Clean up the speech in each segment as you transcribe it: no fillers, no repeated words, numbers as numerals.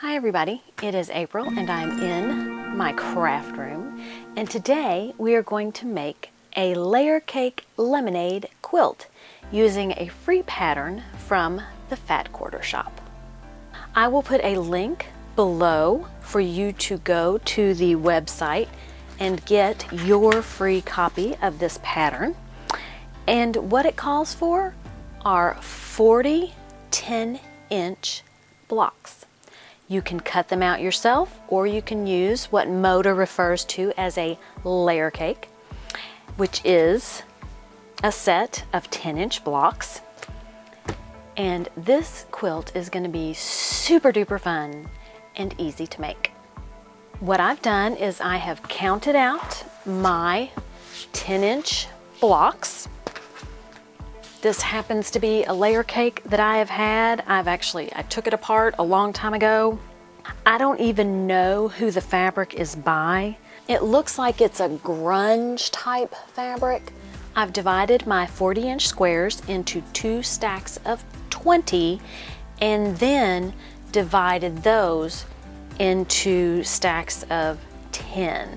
Hi everybody, it is April and I'm in my craft room, and today we are going to make a layer cake lemonade quilt using a free pattern from the Fat Quarter Shop. I will put a link below for you to go to the website and get your free copy of this pattern. And what it calls for are 40 10-inch blocks. You can cut them out yourself, or you can use what Moda refers to as a layer cake, which is a set of 10-inch blocks. And this quilt is going to be super duper fun and easy to make. What I've done is I have counted out my 10-inch blocks. This happens to be a layer cake that I have had. I took it apart a long time ago. I don't even know who the fabric is by. It looks like it's a grunge type fabric. I've divided my 40-inch squares into 2 stacks of 20 and then divided those into stacks of 10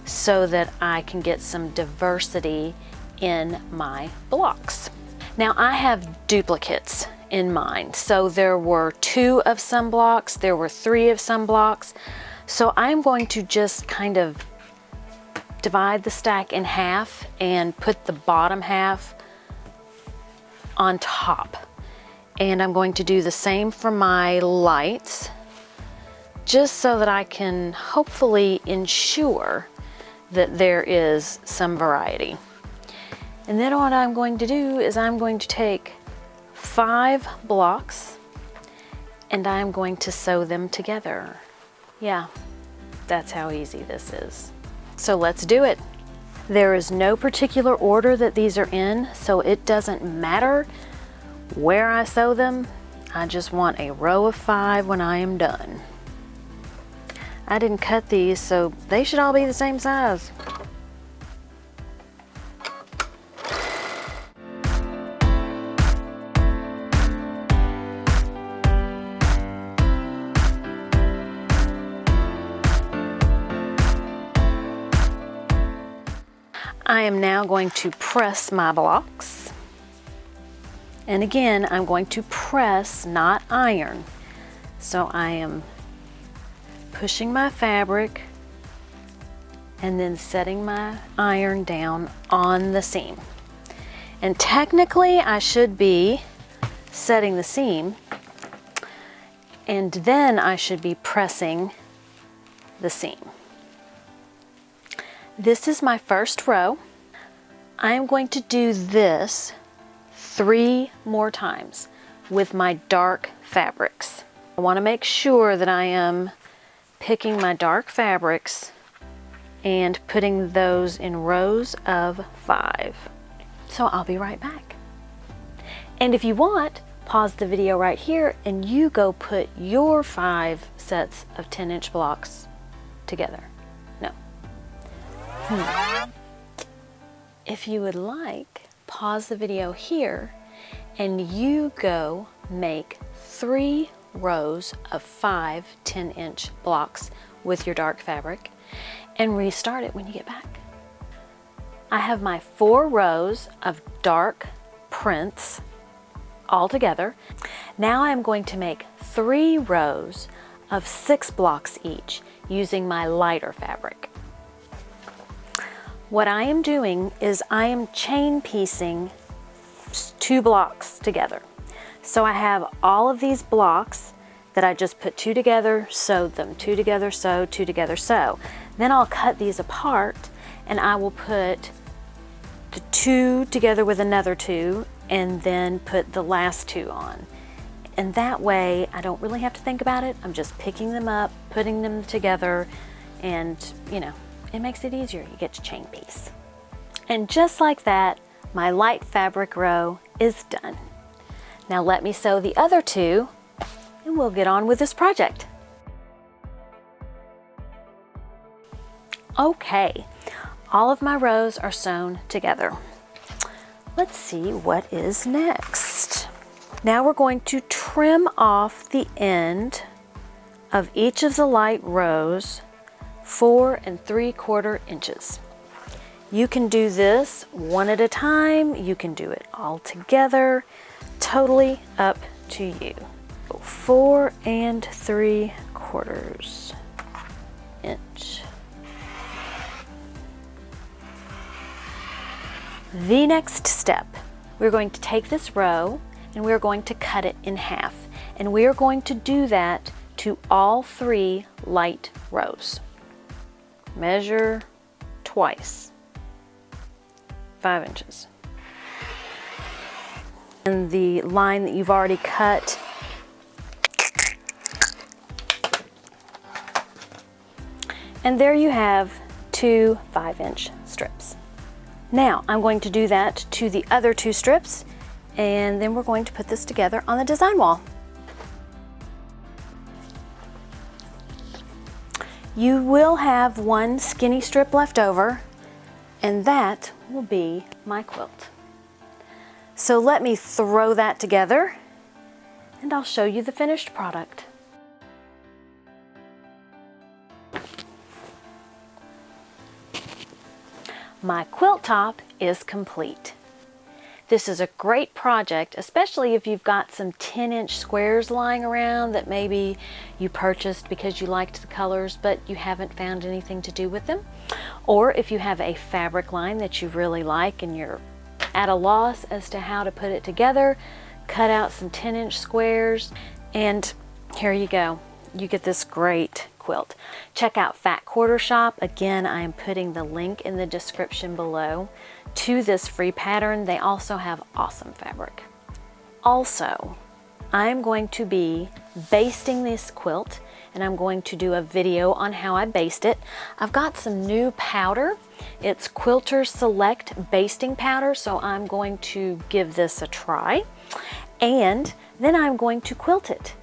so that I can get some diversity in my blocks. Now I have duplicates in mind. So there were 2 of some blocks, there were 3 of some blocks. So I'm going to just kind of divide the stack in half and put the bottom half on top. And I'm going to do the same for my lights, just so that I can hopefully ensure that there is some variety. And then what I'm going to do is I'm going to take 5 blocks and I'm going to sew them together. Yeah, that's how easy this is. So let's do it. There is no particular order that these are in, so it doesn't matter where I sew them. I just want a row of 5 when I am done. I didn't cut these, so they should all be the same size. I am now going to press my blocks. And again, I'm going to press, not iron. So I am pushing my fabric and then setting my iron down on the seam. And technically I should be setting the seam and then I should be pressing the seam. This is my first row. I am going to do this 3 more times with my dark fabrics. I want to make sure that I am picking my dark fabrics and putting those in rows of 5. So I'll be right back. And if you want, pause the video right here and you go put your 5 sets of 10-inch blocks together. No. If you would like, pause the video here and you go make 3 rows of 5 10-inch blocks with your dark fabric and restart it when you get back. I have my 4 rows of dark prints all together. Now I'm going to make 3 rows of 6 blocks each using my lighter fabric. What I am doing is I am chain piecing 2 blocks together. So I have all of these blocks that I just put 2 together, sewed them, 2 together, sew, 2 together, sew. Then I'll cut these apart and I will put the 2 together with another 2 and then put the last 2 on. And that way I don't really have to think about it. I'm just picking them up, putting them together, and you know, it makes it easier. You get to chain piece. And just like that, my light fabric row is done. Now let me sew the other 2 and we'll get on with this project. Okay, all of my rows are sewn together. Let's see what is next. Now we're going to trim off the end of each of the light rows 4 3/4 inches. You can do this one at a time, you can do it all together, totally up to you. 4 3/4 inch. The next step, we're going to take this row and we're going to cut it in half. And we are going to do that to all 3 light rows. Measure twice, 5 inches. And the line that you've already cut, and there you have 2 5-inch strips. Now I'm going to do that to the other 2 strips, and then we're going to put this together on the design wall. You will have 1 skinny strip left over, and that will be my quilt. So let me throw that together, and I'll show you the finished product. My quilt top is complete. This is a great project, especially if you've got some 10-inch squares lying around that maybe you purchased because you liked the colors but you haven't found anything to do with them. Or if you have a fabric line that you really like and you're at a loss as to how to put it together, cut out some 10-inch squares, and here you go. You get this great quilt. Check out Fat Quarter Shop. Again, I am putting the link in the description below to this free pattern. They also have awesome fabric. Also, I'm going to be basting this quilt, and I'm going to do a video on how I baste it. I've got some new powder. It's Quilter Select basting powder, so I'm going to give this a try, and then I'm going to quilt it.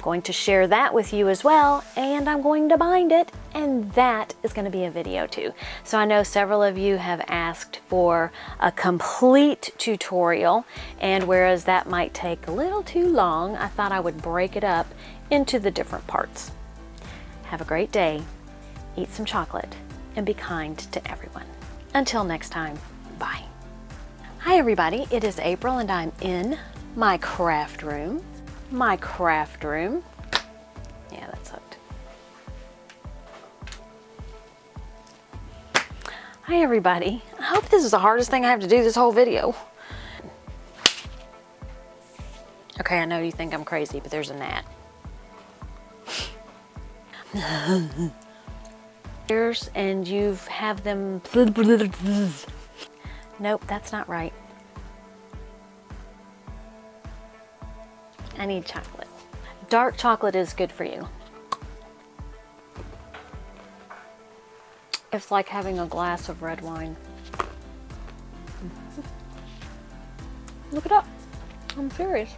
Going to share that with you as well, and I'm going to bind it, and that is going to be a video too. So I know several of you have asked for a complete tutorial, and whereas that might take a little too long, I thought I would break it up into the different parts. Have a great day, eat some chocolate, and be kind to everyone. Until next time, bye. Hi everybody, it is April and I'm in my craft room. My craft room. Yeah, that's hooked. Hi everybody. I hope this is the hardest thing I have to do this whole video. Okay, I know you think I'm crazy, but there's a gnat. And you have them. Nope, that's not right. I need chocolate. Dark chocolate is good for you. It's like having a glass of red wine. Look it up. I'm serious.